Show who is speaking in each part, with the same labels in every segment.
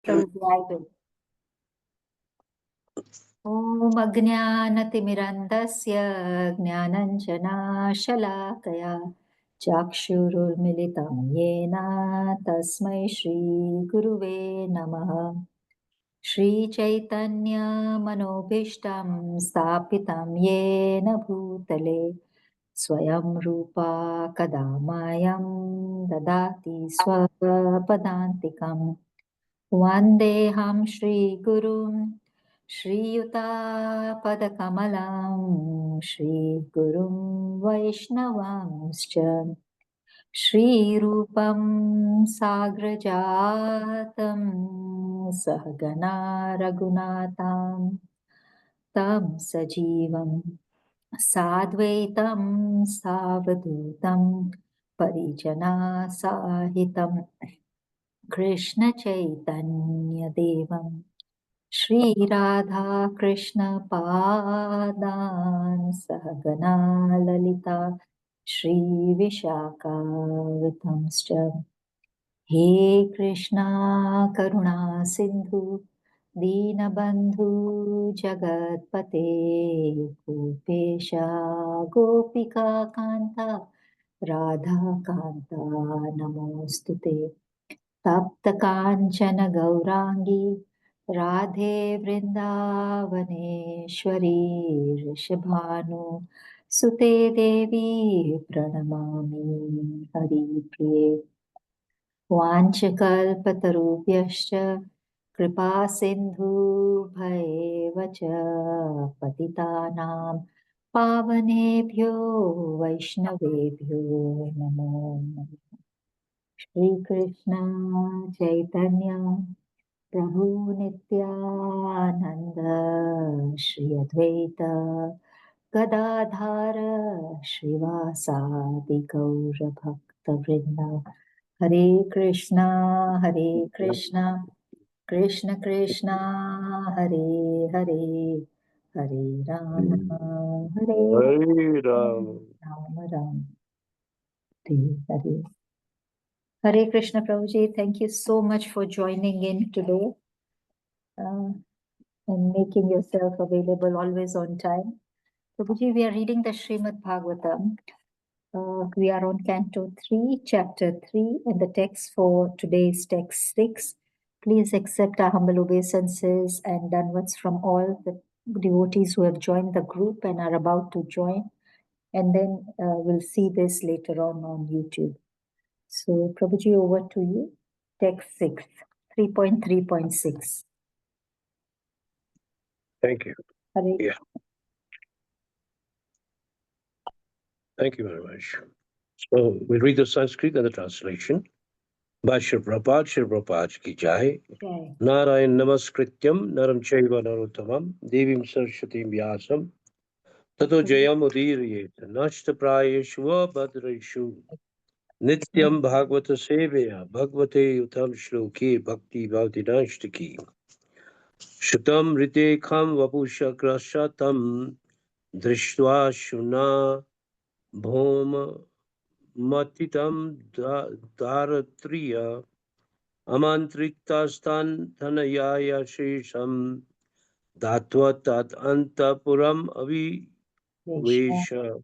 Speaker 1: Prabhuji, I will. Om Ajnanatimirandasya Jnananjana-shalakaya Chakshurulmilitam Yena Tasmai Shri Guruve Namaha. Shri Chaitanya Manobhishtam Stapitam Yena Bhutale Swayam Rupa Kadamayam Dadati Swapadantikam Vandeham Shri Gurum Shri Yuta Padakamalam Shri Gurum Vaishnavamscha Shri Rupam Sagrajatam Sahagana Raghunatam Tam Sajivam Sadvaitam Savadutam Parijana Sahitam Krishna Chaitanya Devam Shri Radha Krishna Padan Sahagana Lalita Shri Vishaka Vitamscha He Krishna Karuna Sindhu Dinabandhu Jagatpate Gopesha Gopika Kanta Radha Kanta Namostute Tapta Kanchana Gaurangi Radhe Vrindavaneshwari Rishabhanu Sute Devi Pranamami Hari Priye Vanchakalpatarubhyascha Kripa Sindhu Bhayevacha Patitanam Pavanebhyo Vaishnavebhyo Namo Namaha. Shri Krishna Chaitanya Prabhu Nityananda Shri Advaita Gadadhara Shrivasadi Gaura Bhakta Vrinda Hare Krishna Krishna Krishna Hare Hare Hare Rama Hare Rama Rama Hare Hare Krishna Prabhuji, thank you so much for joining in today and making yourself available always on time. Prabhuji, we are reading the Srimad Bhagavatam. We are on Canto 3, Chapter 3, and the text for today's text 6. Please accept our humble obeisances and danvats from all the devotees who have joined the group and are about to join. And then we'll see this later on YouTube. So, Prabhuji, over to you. Text 6, 3.3.6.
Speaker 2: Thank you.
Speaker 1: Hare.
Speaker 2: Yeah. Thank you very much. So we'll read the Sanskrit and the translation. Bhashya Prabhupada ki jai.
Speaker 1: Okay.
Speaker 2: Narayan Namaskrityam Naram Chaiva Narottamam Devim Saraswatim Vyasam Tato Jayam Udiriyet Nashta Prayeshva Bhadraeshu Nityam Bhagavata Seveya Bhagavate Utam Shloke Bhakti Bhavati Nashtaki Shutam Rite Kham Vapusha Krashatam Drishtva Shuna Bhoma Matitam Dharatriya Amantriktastan Dhanayaya Shesham Datva Tat Antapuram Avivesha.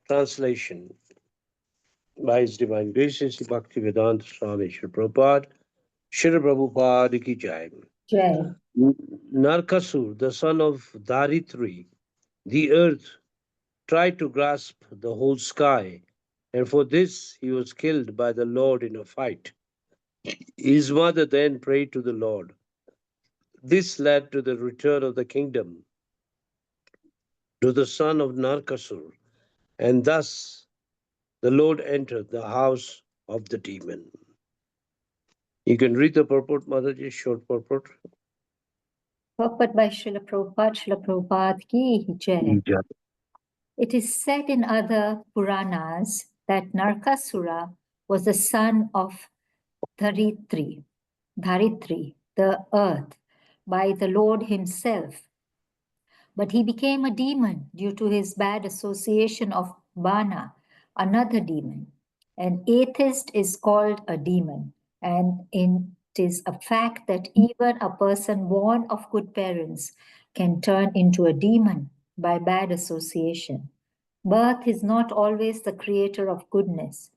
Speaker 2: Translation by His Divine Grace, Sri Bhaktivedanta Swami Srila Prabhupada, Srila Prabhupada ki jai.
Speaker 1: Jai.
Speaker 2: Narkasur, the son of Daritri, the earth, tried to grasp the whole sky, and for this he was killed by the Lord in a fight. His mother then prayed to the Lord. This led to the return of the kingdom to the son of Narkasur, and thus the Lord entered the house of the demon. You can read the purport, Mataji, short purport.
Speaker 1: Purport by Srila Prabhupada ki jai. It is said in other Puranas that Narkasura was the son of Dharitri, the earth, by the Lord himself. But he became a demon due to his bad association of Bana, another demon. An atheist is called a demon, and in It is a fact that even a person born of good parents can turn into a demon by bad association. Birth is not always the creator of goodness.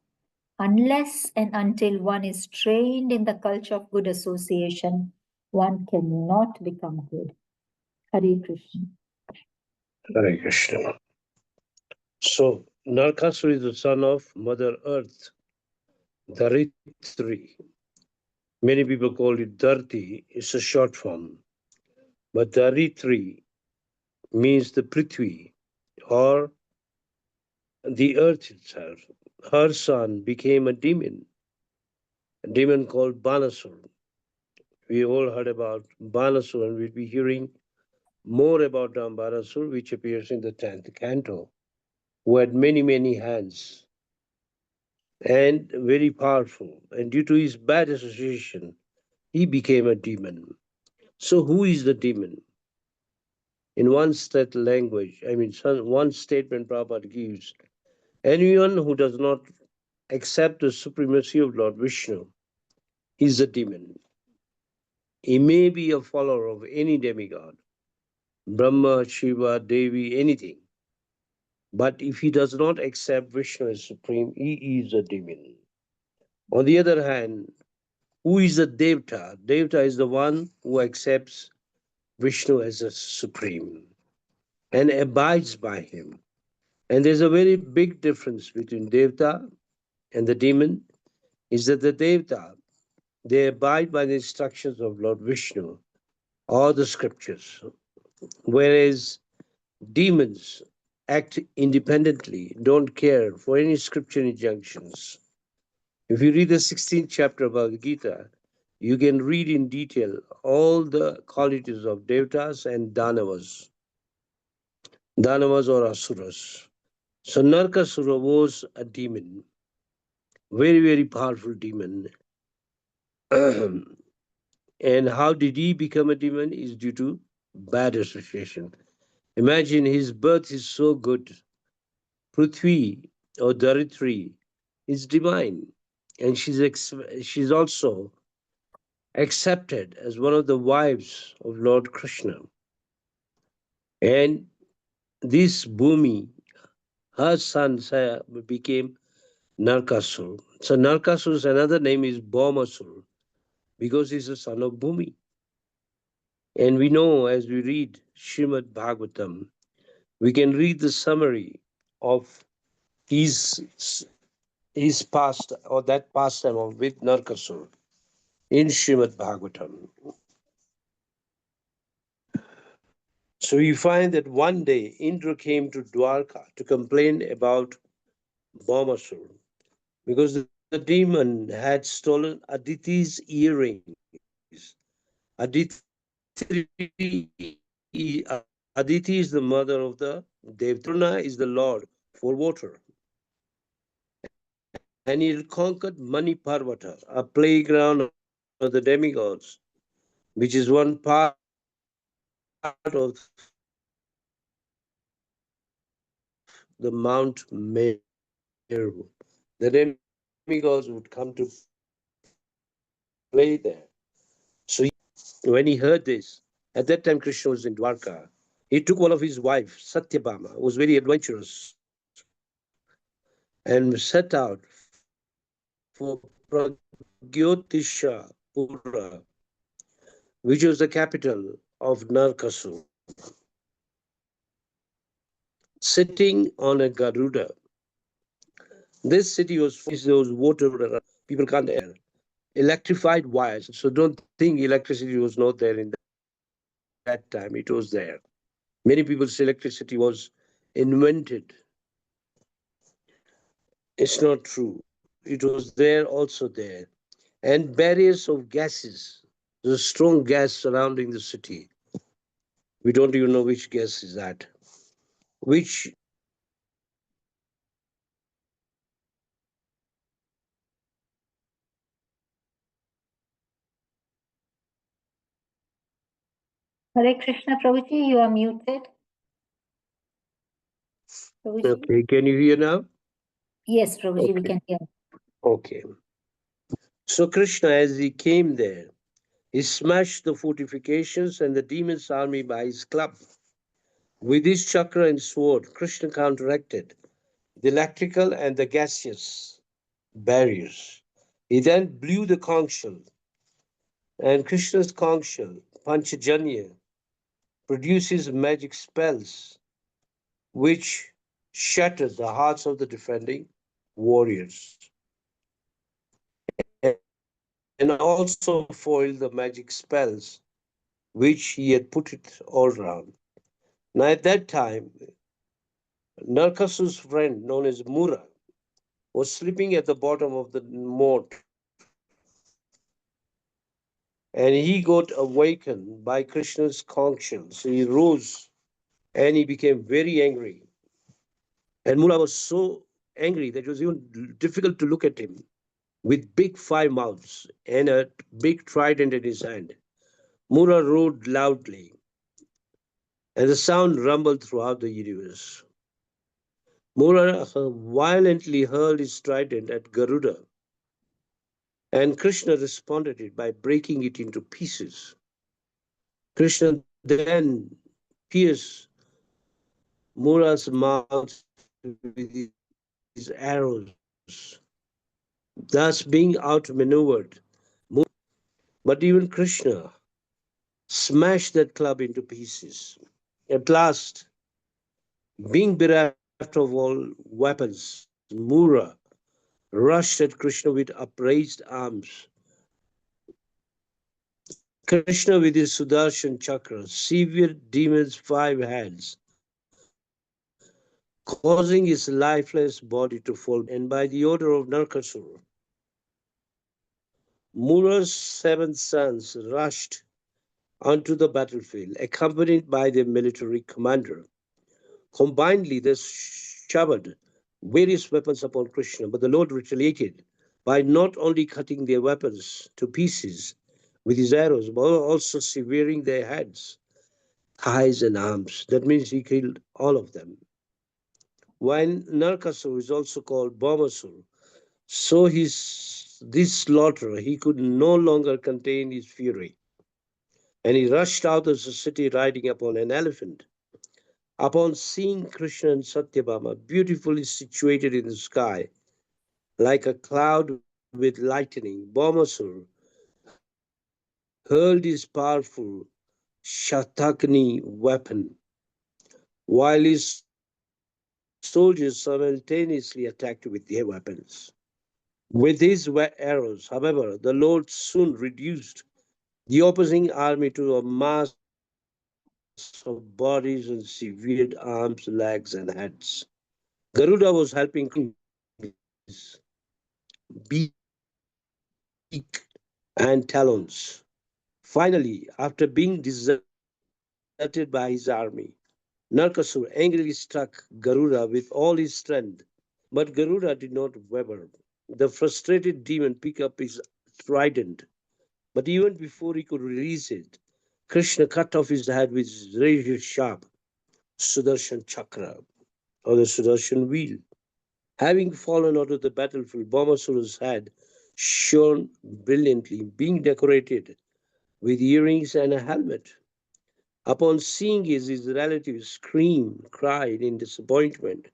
Speaker 1: Unless and until one is trained in the culture of good association, one cannot become good. Hare Krishna.
Speaker 2: Hare Krishna. So, Narkasur is the son of Mother Earth, Dharitri. Many people call it Dharti, it's a short form. But Dharitri means the Prithvi or the earth itself. Her son became a demon called Banasur. We all heard about Banasur and we'll be hearing more about Banasur, which appears in the 10th canto, who had many, many hands and very powerful. And due to his bad association, he became a demon. So, who is the demon? In one state language, one statement Prabhupada gives, anyone who does not accept the supremacy of Lord Vishnu is a demon. He may be a follower of any demigod, Brahma, Shiva, Devi, anything. But if he does not accept Vishnu as supreme, he is a demon. On the other hand, who is a Devta? Devta is the one who accepts Vishnu as a supreme and abides by him. And there's a very big difference between Devta and the demon, is that the Devta, they abide by the instructions of Lord Vishnu or the scriptures, whereas demons act independently, don't care for any scripture injunctions. If you read the 16th chapter of Bhagavad Gita, you can read in detail all the qualities of Devtas and Danavas or Asuras. So Narkasura was a demon, very, very powerful demon. And how did he become a demon? Is due to bad association. Imagine his birth is so good. Prithvi or Dharitri is divine, and she's also accepted as one of the wives of Lord Krishna. And this Bhumi, her son became Narkasur. So Narkasur's another name is Bhaumasur because he's the son of Bhumi. And we know as we read Srimad Bhagavatam, we can read the summary of his his past or that pastime of with Narkasur in Srimad Bhagavatam. So you find that one day Indra came to Dwarka to complain about Bhaumasur because the demon had stolen Aditi's earrings. Aditi, Aditi is the mother of the Devtruna is the lord for water. And he conquered Mani Parvata, a playground of the demigods, which is one part of the Mount Meru. The demigods would come to play there. So when he heard this, at that time Krishna was in Dwarka. He took one of his wives, Satyabhama, who was very adventurous, and set out for Pragyotisha Pura, which was the capital of Narkasur. Sitting on a Garuda, this city was those water, people can't enter. Electrified wires. So don't think electricity was not there in that time, it was there. Many people say electricity was invented. It's not true. It was there, also there. And barriers of gases. There's a strong gas surrounding the city. We don't even know which gas is that, which
Speaker 1: Hare Krishna, Prabhuji, you are muted. Prabhuji?
Speaker 2: okay, can you hear now?
Speaker 1: Yes, Prabhuji, we
Speaker 2: Okay.
Speaker 1: can hear.
Speaker 2: Okay. So Krishna, as he came there, he smashed the fortifications and the demon's army by his club. With his chakra and sword, Krishna counteracted the electrical and the gaseous barriers. He then blew the conch shell, and Krishna's conch shell, Panchajanya, produces magic spells which shattered the hearts of the defending warriors and also foiled the magic spells which he had put it all round. Now at that time, Narkasu's friend, known as Mura, was sleeping at the bottom of the moat, and he got awakened by Krishna's conch shell. So he rose and he became very angry. And Mura was so angry that it was even difficult to look at him, with big five mouths and a big trident in his hand. Mura roared loudly, and the sound rumbled throughout the universe. Mura violently hurled his trident at Garuda, and Krishna responded it by breaking it into pieces. Krishna then pierced Mura's mouth with his arrows, thus being outmaneuvered. Mura, but even Krishna smashed that club into pieces. At last, being bereft of all weapons, Mura rushed at Krishna with upraised arms. Krishna, with his Sudarshan chakra, severed demon's 5 hands, causing his lifeless body to fall back. And by the order of Narkasur, Mura's 7 sons rushed onto the battlefield, accompanied by their military commander. Combinedly, they showered various weapons upon Krishna, but the Lord retaliated by not only cutting their weapons to pieces with his arrows, but also severing their heads, thighs, and arms. That means he killed all of them. When Narkasur is also called Baumasur, so this slaughter, he could no longer contain his fury, and he rushed out of the city riding upon an elephant. Upon seeing Krishna and Satyabhama beautifully situated in the sky, like a cloud with lightning, Baumasur hurled his powerful Shatakni weapon, while his soldiers simultaneously attacked with their weapons. With his arrows, however, the Lord soon reduced the opposing army to a mass of bodies and severed arms, legs, and heads. Garuda was helping Krishna with his wings, beak, and talons. Finally, after being deserted by his army, Narkasur angrily struck Garuda with all his strength, but Garuda did not waver. The frustrated demon picked up his trident, but even before he could release it, Krishna cut off his head with his razor sharp Sudarshan chakra, or the Sudarshan wheel. Having fallen out of the battlefield, Bhamasura's head shone brilliantly, being decorated with earrings and a helmet. Upon seeing his relatives cried in disappointment,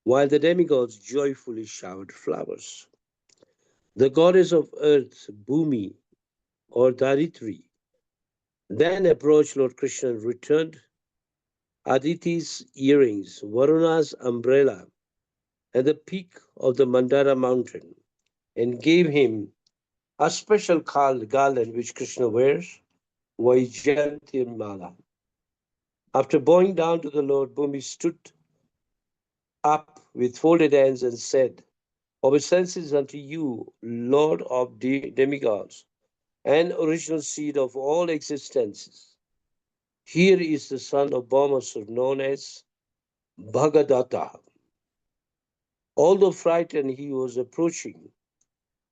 Speaker 2: while the demigods joyfully showered flowers. The goddess of earth, Bhumi, or Daritri, then approached Lord Krishna and returned Aditi's earrings, Varuna's umbrella, and the peak of the Mandara mountain, and gave him a special garland which Krishna wears, Vaijayantirmala. After bowing down to the Lord, Bhumi stood up with folded hands and said, Obeisances unto you, Lord of demigods, and original seed of all existences. Here is the son of Baumasur, known as Bhagadatta. Although frightened, he was approaching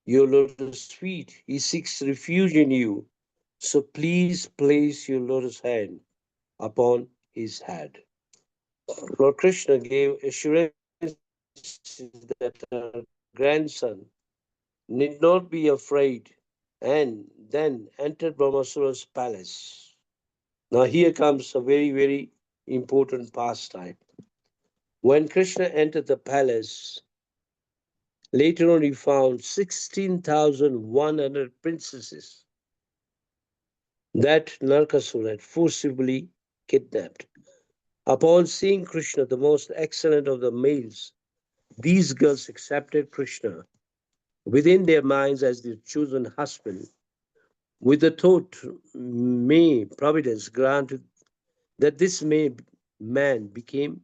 Speaker 2: your lotus feet. He seeks refuge in you. So please place your lotus hand upon his head. Lord Krishna gave assurances that our grandson, need not be afraid, and then entered Brahmasura's palace. Now, here comes a very, very important pastime. When Krishna entered the palace, later on he found 16,100 princesses that Narkasura had forcibly kidnapped. Upon seeing Krishna, the most excellent of the males, these girls accepted Krishna within their minds as their chosen husband, with the thought, may Providence grant that this may man become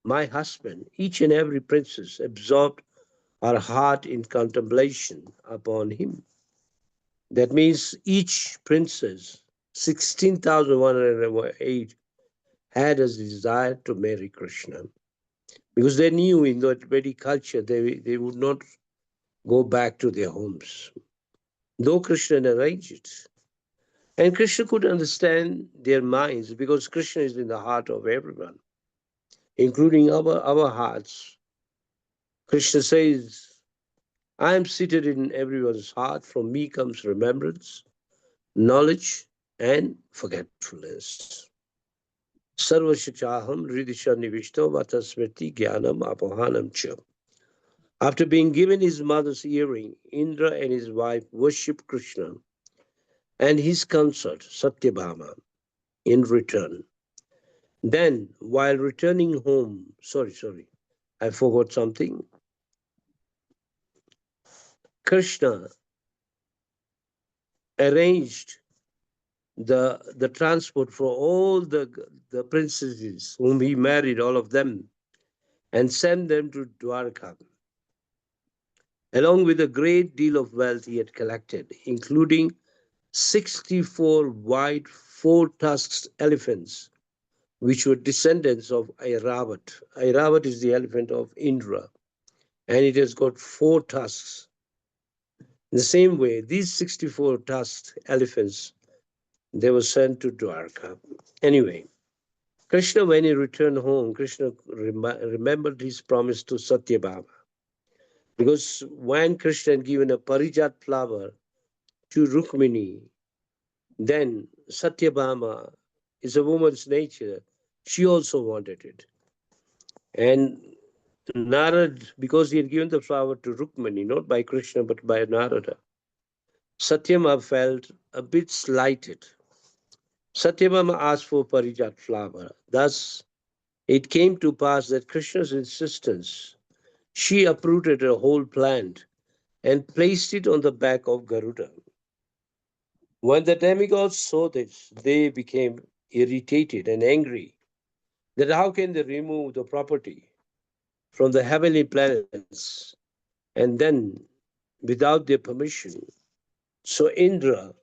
Speaker 2: my husband. Each and every princess absorbed her heart in contemplation upon him. That means each princess, 16,108, had a desire to marry Krishna. Because they knew in that very culture they would not go back to their homes, though Krishna arranged it. And Krishna could understand their minds because Krishna is in the heart of everyone, including our hearts. Krishna says, I am seated in everyone's heart. From me comes remembrance, knowledge, and forgetfulness. Sarvashachaham Ridisha Nivishto Vatasmriti Jnanam Apohanam Cha. After being given his mother's earring, Indra and his wife worshipped Krishna and his consort Satyabhama in return. Then, while returning home, I forgot something. Krishna arranged the transport for all the princesses whom he married, all of them, and sent them to Dwarka, along with a great deal of wealth he had collected, including 64 white, four-tusked elephants, which were descendants of Airavat. Airavat is the elephant of Indra, and it has got four tusks. In the same way, these 64 tusked elephants, they were sent to Dwarka. Anyway, Krishna, when he returned home, Krishna remembered his promise to Satyabhama. Because when Krishna had given a parijat flower to Rukmini, then Satyabhama is a woman's nature. She also wanted it. And Narad, because he had given the flower to Rukmini, not by Krishna but by Narada, Satyabhama felt a bit slighted. Satyabhama asked for parijat flower. Thus, it came to pass that Krishna's insistence, she uprooted a whole plant and placed it on the back of Garuda. When the demigods saw this, they became irritated and angry that how can they remove the property from the heavenly planets and then without their permission. So Indra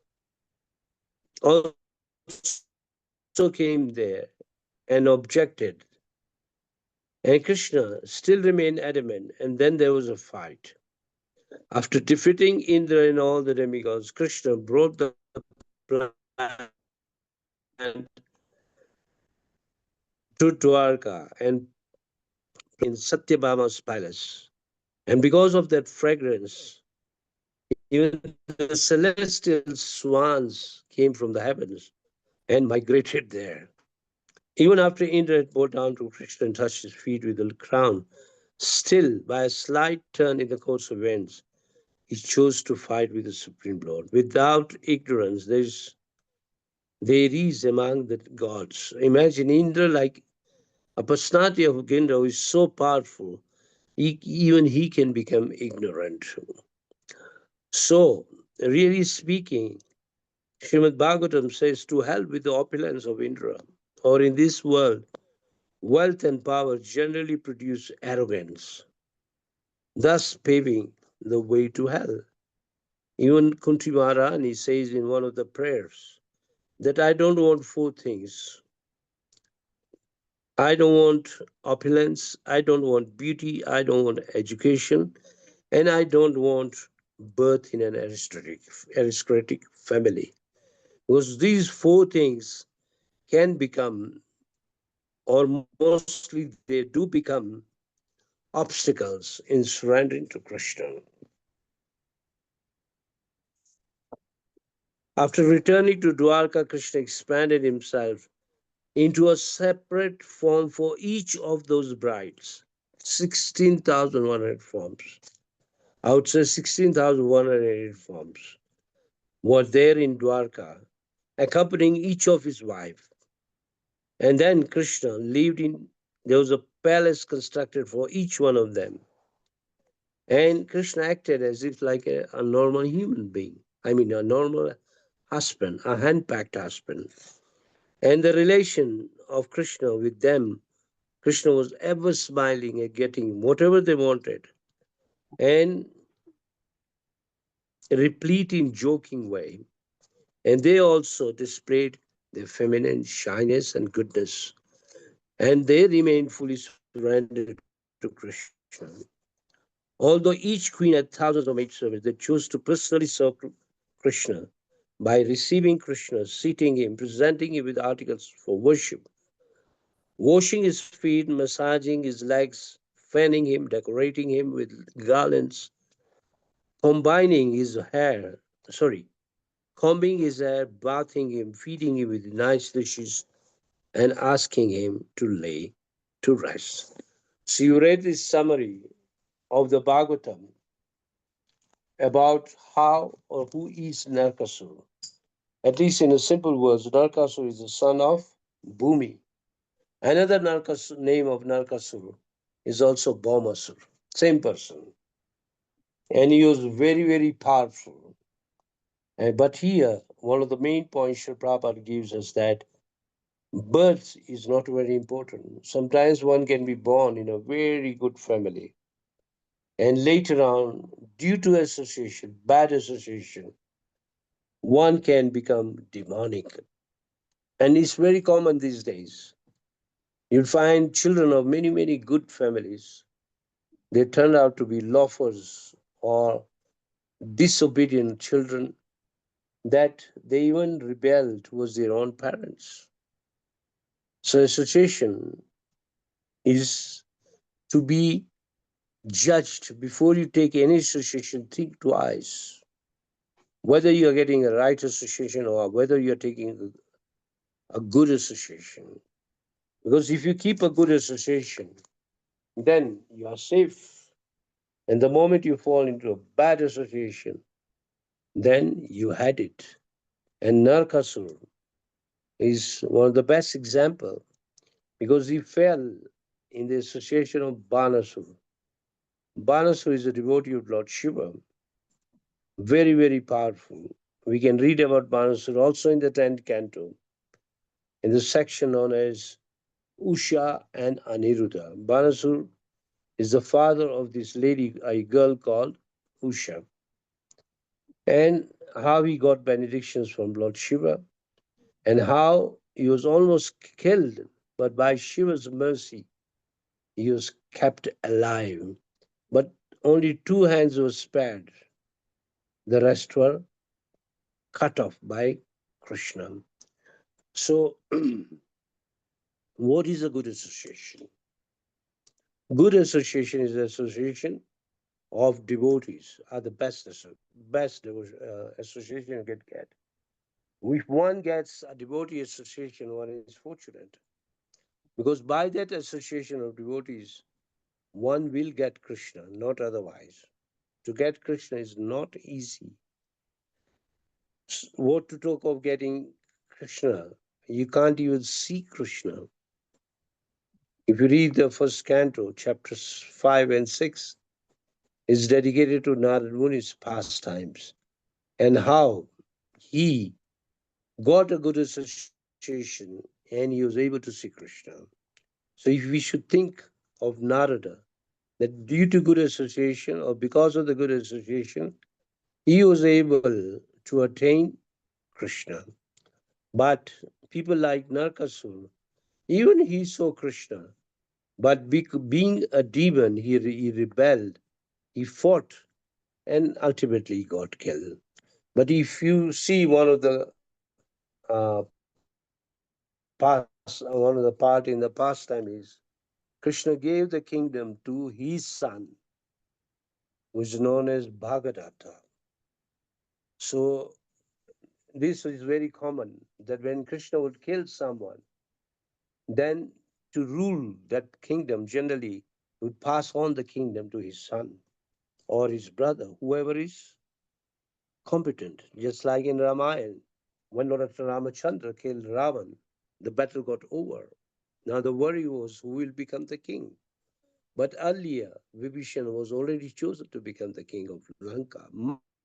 Speaker 2: also came there and objected, and Krishna still remained adamant, and then there was a fight. After defeating Indra and all the demigods, Krishna brought the plant to Dwarka and in Satyabhama's palace. And because of that fragrance, even the celestial swans came from the heavens and migrated there. Even after Indra had bowed down to Krishna and touched his feet with the crown, still, by a slight turn in the course of events, he chose to fight with the Supreme Lord. Without ignorance, there is among the gods. Imagine Indra like a personality of Indra who is so powerful, even he can become ignorant. So, really speaking, Srimad Bhagavatam says to hell with the opulence of Indra, or in this world, wealth and power generally produce arrogance, thus paving the way to hell. Even Kunti Maharani says in one of the prayers that I don't want four things. I don't want opulence, I don't want beauty, I don't want education, and I don't want birth in an aristocratic family. Because these four things can become, or mostly they do become, obstacles in surrendering to Krishna. After returning to Dwarka, Krishna expanded himself into a separate form for each of those brides. 16,100 forms. I would say 16,108 forms were there in Dwarka, accompanying each of his wives. And then Krishna lived in, there was a palace constructed for each one of them. And Krishna acted as if like a normal human being. I mean, a normal husband, a hand-packed husband. And the relation of Krishna with them, Krishna was ever smiling and getting whatever they wanted, and replete in joking way. And they also displayed their feminine shyness and goodness. And they remained fully surrendered to Krishna. Although each queen had thousands of maidservants, they chose to personally serve Krishna by receiving Krishna, seating him, presenting him with articles for worship, washing his feet, massaging his legs, fanning him, decorating him with garlands, combining his hair, sorry, combing his hair, bathing him, feeding him with nice dishes, and asking him to lay to rest. So you read this summary of the Bhagavatam about how or who is Narkasur. At least in a simple words, Narkasur is the son of Bhumi. Another name of Narkasur is also Bhaumasur, same person. And he was very, very powerful. But here, one of the main points Sri Prabhupada gives us that birth is not very important. Sometimes one can be born in a very good family, and later on, due to association, bad association, one can become demonic. And it's very common these days. You'll find children of many, many good families. They turn out to be loafers or disobedient children that they even rebel towards their own parents. So association is to be judged before you take any association. Think twice whether you are getting a right association or whether you are taking a good association. Because if you keep a good association, then you are safe. And the moment you fall into a bad association, then you had it. And Narkasur is one of the best example because he fell in the association of Banasur. Banasur is a devotee of Lord Shiva, very, very powerful. We can read about Banasur also in the 10th canto, in the section known as Usha and Aniruddha. Banasur is the father of this lady, a girl called Usha, and how he got benedictions from Lord Shiva, and how he was almost killed, but by Shiva's mercy, he was kept alive. But only two hands were spared, the rest were cut off by Krishna. So, what is a good association? Good association is an association of devotees, are the best association you can get. If one gets a devotee association, one is fortunate because by that association of devotees, one will get Krishna, not otherwise. To get Krishna is not easy. What to talk of getting Krishna? You can't even see Krishna. If you read the first canto, chapters 5 and 6, is dedicated to Narad Muni's pastimes and how he got a good association and he was able to see Krishna. So if we should think of Narada, that due to good association or because of the good association, he was able to attain Krishna. But people like Narkasur, even he saw Krishna, but being a demon, he rebelled, he fought, and ultimately he got killed. But if you see one of the one of the part in the pastime is Krishna gave the kingdom to his son, who is known as Bhagadatta. So this is very common that when Krishna would kill someone, then to rule that kingdom, generally would pass on the kingdom to his son or his brother, whoever is competent. Just like in Ramayana, when Lord Ramachandra killed Ravan, the battle got over. Now the worry was who will become the king. But earlier, Vibhishan was already chosen to become the king of Lanka,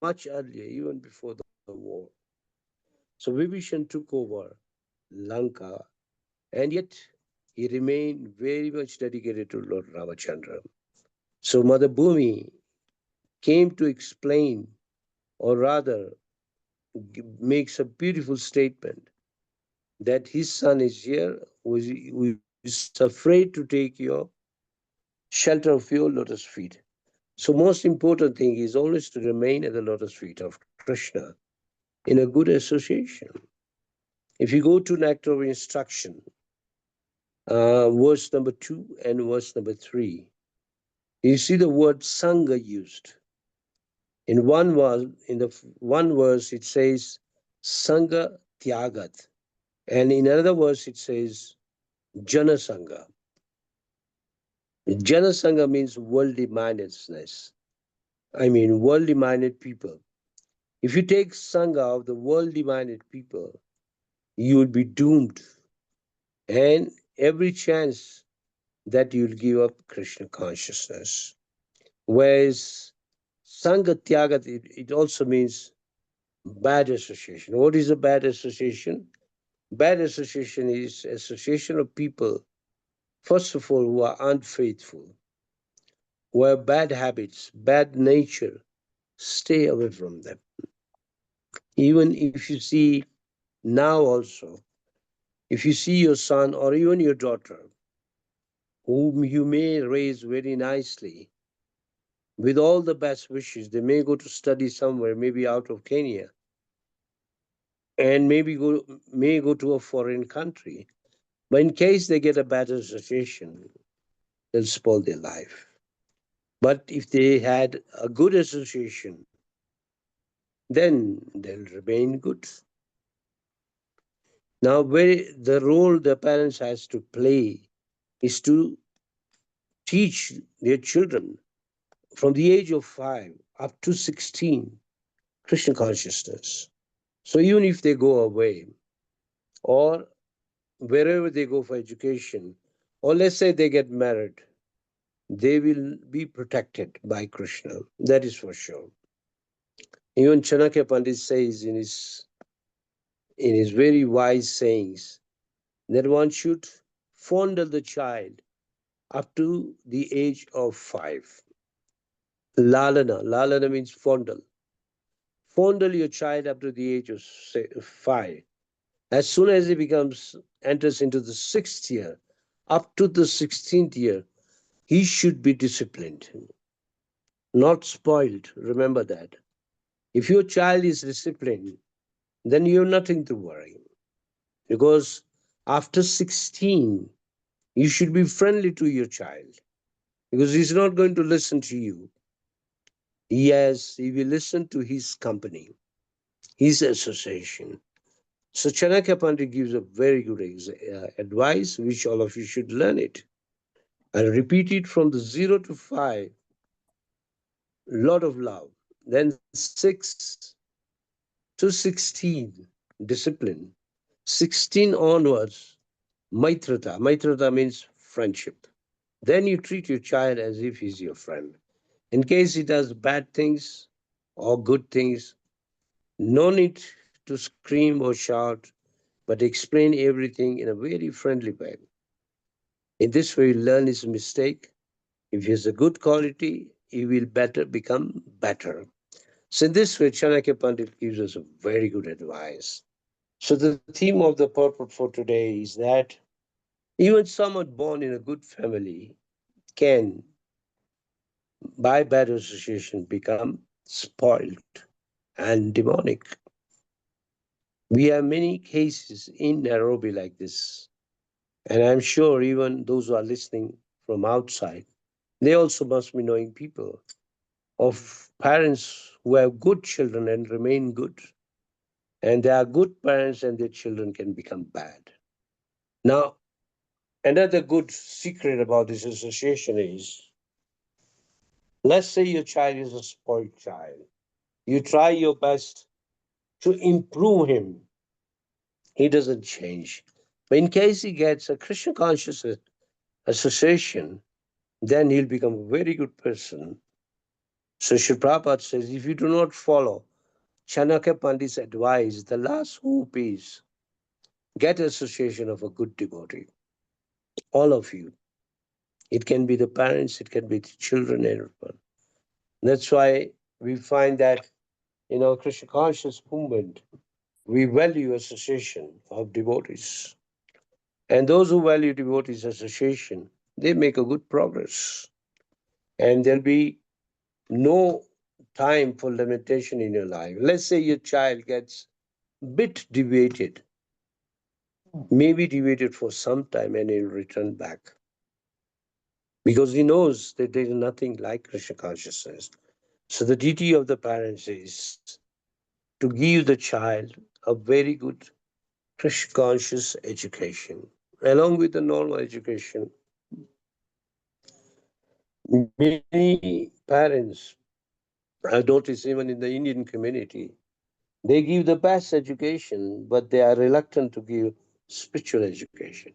Speaker 2: much earlier, even before the war. So Vibhishan took over Lanka, and yet he remained very much dedicated to Lord Ramachandra. So Mother Bhumi came to explain, or rather, makes a beautiful statement that his son is here, who is afraid to take your shelter of your lotus feet. So most important thing is always to remain at the lotus feet of Krishna in a good association. If you go to Nectar of Instruction, verse number 2 and verse number 3, you see the word Sangha used. In one verse it says Sangha Tyagat, and in another verse it says Jana Sangha. Jana Sangha means worldly mindedness. I mean worldly minded people. If you take Sangha of the worldly minded people, you will be doomed, and every chance that you'll give up Krishna consciousness. Whereas Sangha Tyagat, it also means bad association. What is a bad association? Bad association is association of people, first of all, who are unfaithful, who have bad habits, bad nature. Stay away from them. Even if you see now also, if you see your son or even your daughter, whom you may raise very nicely, with all the best wishes, they may go to study somewhere, maybe out of Kenya, and may go to a foreign country. But in case they get a bad association, they'll spoil their life. But if they had a good association, then they'll remain good. Now, where the role the parents has to play is to teach their children from the age of 5 up to 16 Krishna consciousness. So even if they go away or wherever they go for education, or let's say they get married, they will be protected by Krishna. That is for sure. Even Chanakya Pandit says in his very wise sayings that one should fondle the child up to the age of 5. Lalana. Lalana means fondle. Fondle your child up to the age of 5. As soon as he enters into the 6th year, up to the 16th year, he should be disciplined, not spoiled. Remember that. If your child is disciplined, then you have nothing to worry. Because after 16, you should be friendly to your child. Because he's not going to listen to you. Yes, he will listen to his company, his association. So Chanakya Pandit gives a very good advice, which all of you should learn it. And repeat it from the 0 to 5, lot of love. Then 6 to 16, discipline. 16 onwards, Maitrata. Maitrata means friendship. Then you treat your child as if he's your friend. In case he does bad things or good things, no need to scream or shout, but explain everything in a very friendly way. In this way, you learn his mistake. If he has a good quality, he will better become better. So in this way, Chanakya Pandit gives us a very good advice. So the theme of the purport for today is that even someone born in a good family can, by bad association, become spoiled and demonic. We have many cases in Nairobi like this, and I'm sure even those who are listening from outside, they also must be knowing people of parents who have good children and remain good, And they are good parents and their children can become bad. Now, another good secret about this association is, let's say your child is a spoiled child. You try your best to improve him. He doesn't change. But in case he gets a Krishna conscious association, then he'll become a very good person. So Srila Prabhupada says, if you do not follow Chanakya Pandit's advice, the last hope is get association of a good devotee. All of you. It can be the parents, it can be the children, everyone. That's why we find that in our Krishna conscious movement, we value association of devotees. And those who value devotees association, they make a good progress. And there'll be no time for limitation in your life. Let's say your child gets bit deviated, maybe deviated for some time and he'll return back. Because he knows that there is nothing like Krishna consciousness. So the duty of the parents is to give the child a very good Krishna conscious education. Along with the normal education, many parents, I notice even in the Indian community, they give the best education, but they are reluctant to give spiritual education.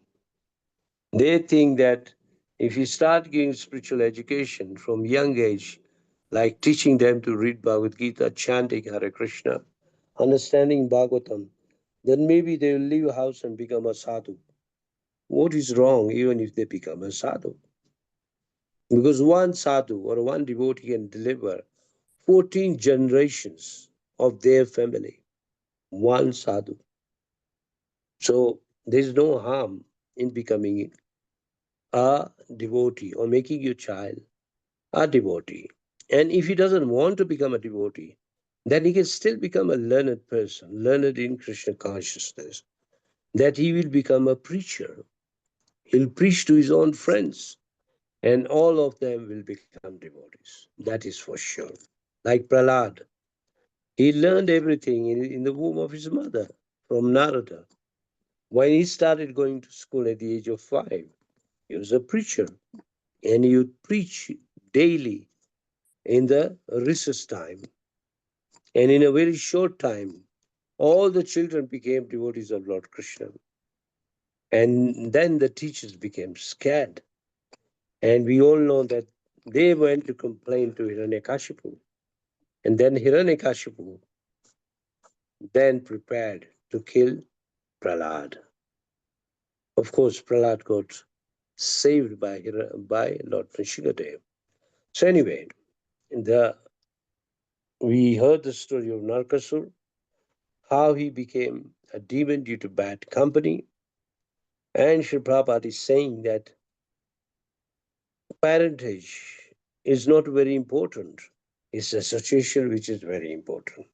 Speaker 2: They think that if you start giving spiritual education from young age, like teaching them to read Bhagavad Gita, chanting Hare Krishna, understanding Bhagavatam, then maybe they will leave a house and become a sadhu. What is wrong even if they become a sadhu? Because one sadhu or one devotee can deliver 14 generations of their family. One sadhu. So there is no harm in becoming a devotee or making your child a devotee. And if he doesn't want to become a devotee, then he can still become a learned person, learned in Krishna consciousness, that he will become a preacher. He'll preach to his own friends, and all of them will become devotees. That is for sure. Like Prahlad, he learned everything in the womb of his mother from Narada. When he started going to school at the age of 5, he was a preacher, and he would preach daily in the recess time. And in a very short time, all the children became devotees of Lord Krishna. And then the teachers became scared. And we all know that they went to complain to Hiranyakashipu. And then Hiranyakashipu then prepared to kill Prahlad. Of course, Prahlad got saved by Lord Nrsimhadev. So anyway, the we heard the story of Narkasur, how he became a demon due to bad company. And Sri Prabhupada is saying that parentage is not very important. It's association which is very important.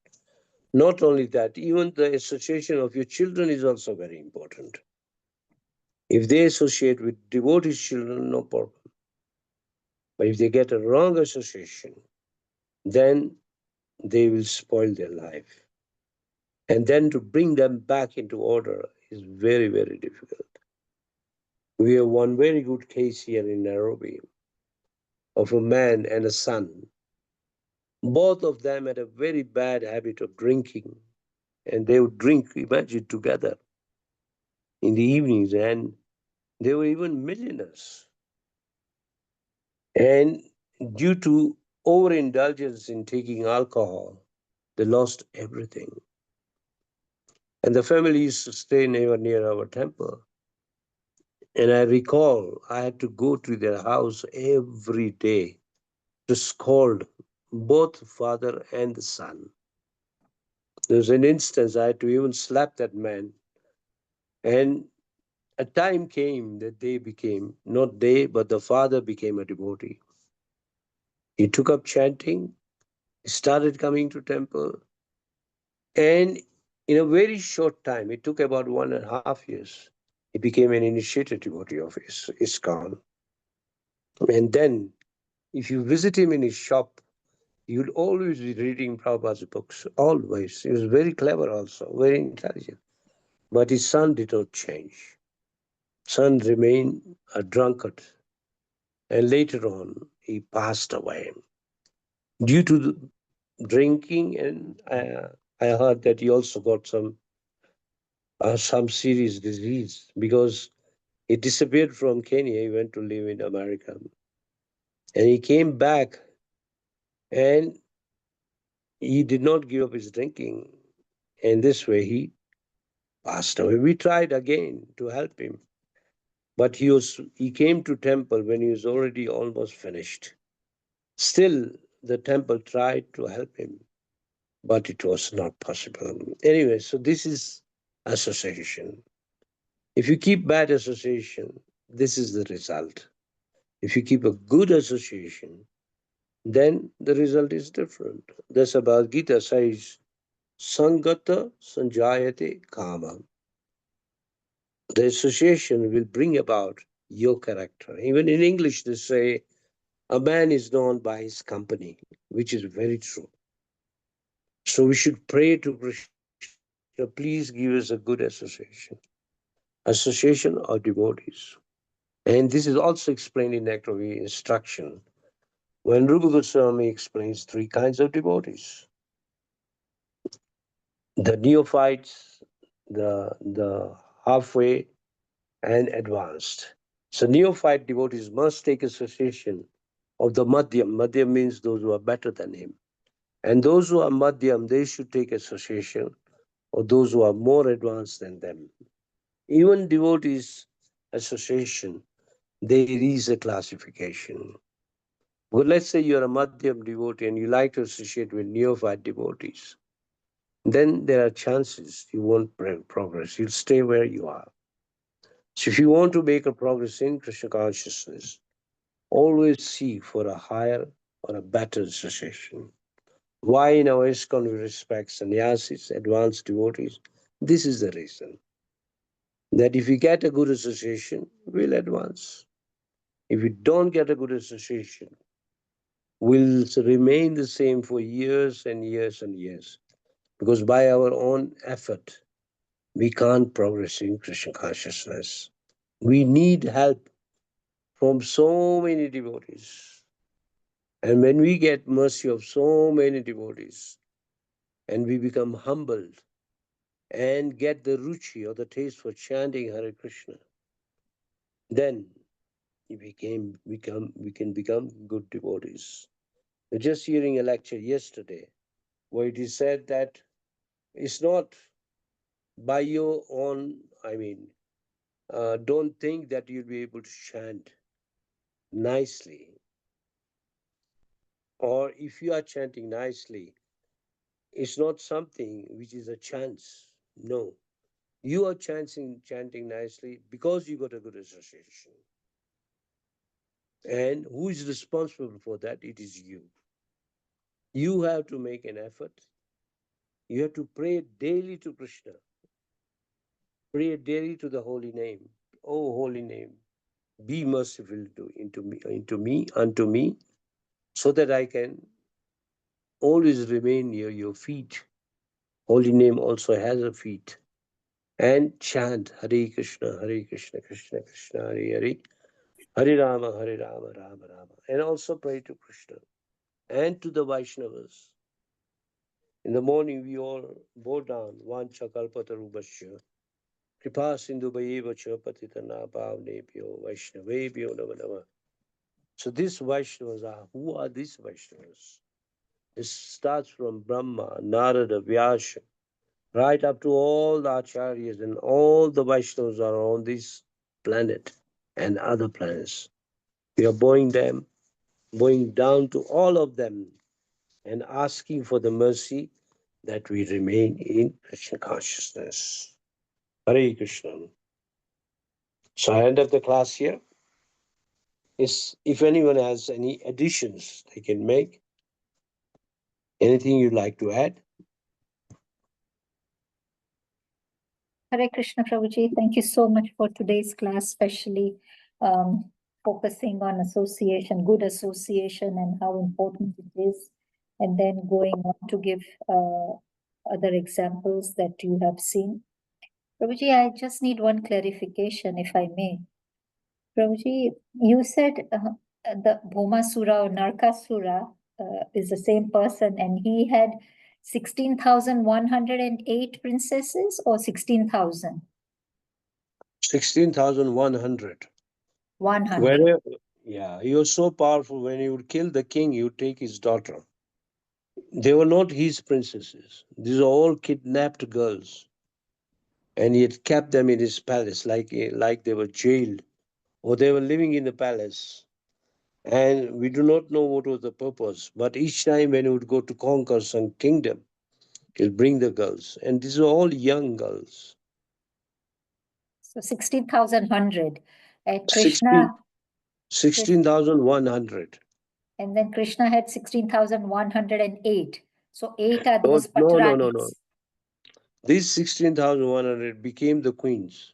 Speaker 2: Not only that, even the association of your children is also very important. If they associate with devotee children, no problem. But if they get a wrong association, then they will spoil their life. And then to bring them back into order is very, very difficult. We have one very good case here in Nairobi of a man and a son. Both of them had a very bad habit of drinking, and they would drink, imagine, together in the evenings, and they were even millionaires. And due to overindulgence in taking alcohol, they lost everything. And the family used to stay near our temple. And I recall I had to go to their house every day to scold both father and the son. There was an instance I had to even slap that man. And a time came that they became, not they, but the father became a devotee. He took up chanting, he started coming to temple, and in a very short time, it took about 1.5 years, he became an initiated devotee of ISKCON. And then, if you visit him in his shop, He would always be reading Prabhupada's books, always. He was very clever also, very intelligent. But his son did not change. Son remained a drunkard. And later on, he passed away due to the drinking. And I heard that he also got some serious disease because he disappeared from Kenya. He went to live in America. And he came back and he did not give up his drinking. And this way he passed away. We tried again to help him. But he came to temple when he was already almost finished. Still, the temple tried to help him, but it was not possible. Anyway, so this is association. If you keep bad association, this is the result. If you keep a good association, then the result is different. The Bhagavad Gita says, Sangata Sanjayate Kama. The association will bring about your character. Even in English, they say, a man is known by his company, which is very true. So we should pray to Krishna, please give us a good association of devotees. And this is also explained in Nectavi instruction. When Rupa Goswami explains three kinds of devotees, the neophytes, the halfway, and advanced. So neophyte devotees must take association of the Madhyam. Madhyam means those who are better than him. And those who are Madhyam, they should take association of those who are more advanced than them. Even devotees association, there is a classification. Well, let's say you're a Madhyam devotee and you like to associate with neophyte devotees. Then there are chances you won't progress. You'll stay where you are. So if you want to make a progress in Krishna consciousness, always seek for a higher or a better association. Why in our ISKCON we respect sannyasis, advanced devotees? This is the reason. That if we get a good association, we'll advance. If we don't get a good association, we'll remain the same for years and years and years. Because by our own effort, we can't progress in Krishna consciousness. We need help from so many devotees. And when we get mercy of so many devotees, and we become humbled and get the ruchi or the taste for chanting Hare Krishna, then we can become good devotees. We're just hearing a lecture yesterday where it is said that it's not by your own, don't think that you'll be able to chant nicely. Or if you are chanting nicely, it's not something which is a chance. No. You are chanting nicely because you got a good association. And who is responsible for that? It is you. You have to make an effort. You have to pray daily to Krishna. Pray daily to the holy name. Oh, holy name, be merciful unto me, so that I can always remain near your feet. Holy name also has a feet. And chant Hare Krishna, Krishna Krishna, Hare Hare, Hare Rama, Rama Rama. And also pray to Krishna and to the Vaishnavas. In the morning, we all bow down, Vancha Kalpatarubhasya, Kripa Sindhu Bhaiva Cha Patitana Bhavnebhyo Vaishnavebhyo Nama Nama. So these Vaishnavas who are these Vaishnavas? It starts from Brahma, Narada, Vyasa, right up to all the Acharyas, and all the Vaishnavas are on this planet and other planets. We are bowing down to all of them and asking for the mercy that we remain in Krishna consciousness. Hare Krishna. So I end up the class here. If anyone has any additions they can make, anything you'd like to add?
Speaker 1: Hare Krishna Prabhuji, thank you so much for today's class, especially focusing on association, good association, and how important it is. and then going on to give other examples that you have seen. Prabhuji, I just need one clarification, if I may. Prabhuji, you said the Bhomasura or Narkasura is the same person, and he had 16,108 princesses or 16,000?
Speaker 2: 16,100.
Speaker 1: 100.
Speaker 2: Wherever, yeah, he was so powerful. When he would kill the king, he would take his daughter. They were not his princesses. These are all kidnapped girls. And he had kept them in his palace like they were jailed or they were living in the palace. And we do not know what was the purpose. But each time when he would go to conquer some kingdom, he'll bring the girls. And these are all young girls.
Speaker 1: So 16,100. And Krishna,
Speaker 2: 16,100.
Speaker 1: and then Krishna had 16,108. So 8 are
Speaker 2: No,
Speaker 1: those
Speaker 2: no, no,
Speaker 1: Patranis.
Speaker 2: no. These 16,100 became the queens.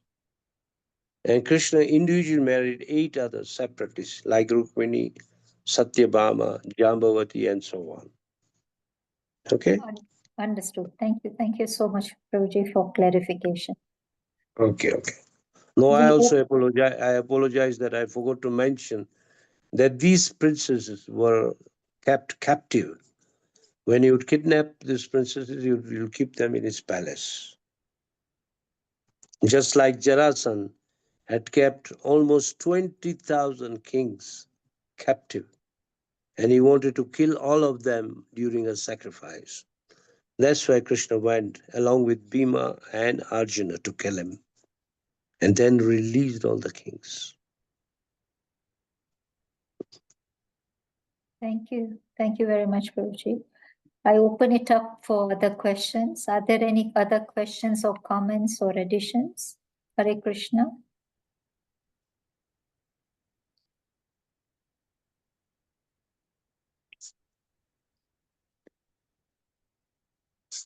Speaker 2: And Krishna individually married 8 others separately, like Rukmini, Satyabhama, Jambavati, and so on. Okay?
Speaker 1: Understood. Thank you. Thank you so much, Prabhuji, for clarification.
Speaker 2: Okay. No, I also apologize. I apologize that I forgot to mention that these princesses were kept captive. When he would kidnap these princesses, he would keep them in his palace. Just like Jarasan had kept almost 20,000 kings captive, and he wanted to kill all of them during a sacrifice. That's why Krishna went along with Bhima and Arjuna to kill him, and then released all the kings.
Speaker 1: Thank you. Thank you very much, Prabhuji. I open it up for other questions. Are there any other questions or comments or additions? Hare Krishna.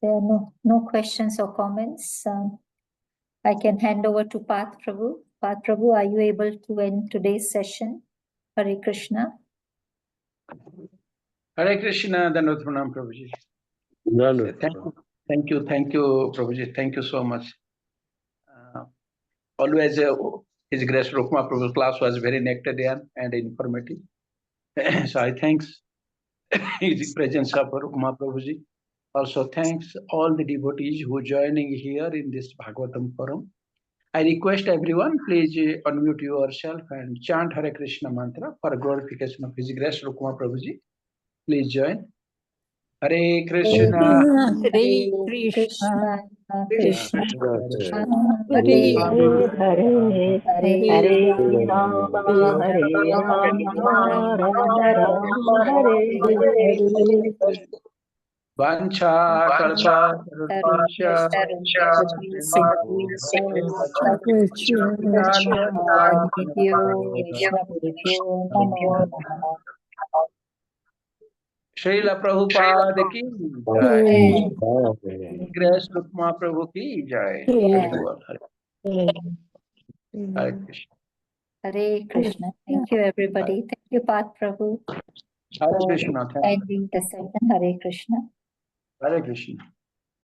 Speaker 1: There are no questions or comments. I can hand over to Path Prabhu. Path Prabhu, are you able to end today's session? Hare Krishna.
Speaker 3: Hare Krishna, Dandavat Pranam, Prabhuji. Thank you, Prabhuji. Thank you so much. Always, His Grace Rukma Prabhu's class was very nectarian and informative. So I thanks His presence of Rukma Prabhuji. Also thanks all the devotees who joining here in this Bhagavatam forum. I request everyone, please unmute yourself and chant Hare Krishna mantra for glorification of His Grace Rukma Prabhuji. Please join. Hare Krishna,
Speaker 1: Hare Krishna, Krishna
Speaker 2: Krishna,
Speaker 1: Hare
Speaker 4: Hare
Speaker 1: Hare
Speaker 4: Rama, Hare Rama, Rama Rama, Hare Hare.
Speaker 3: Vancha kalpa tarupasya Srila Prabhupada ki jai. Grace Rukma Prabhu ki jai. Hare Krishna.
Speaker 1: Hare Krishna. Thank you, everybody. Thank you, Path Prabhu,
Speaker 3: Hare
Speaker 1: for
Speaker 3: Krishna.
Speaker 1: ending the session. Hare Krishna.
Speaker 3: Hare Krishna.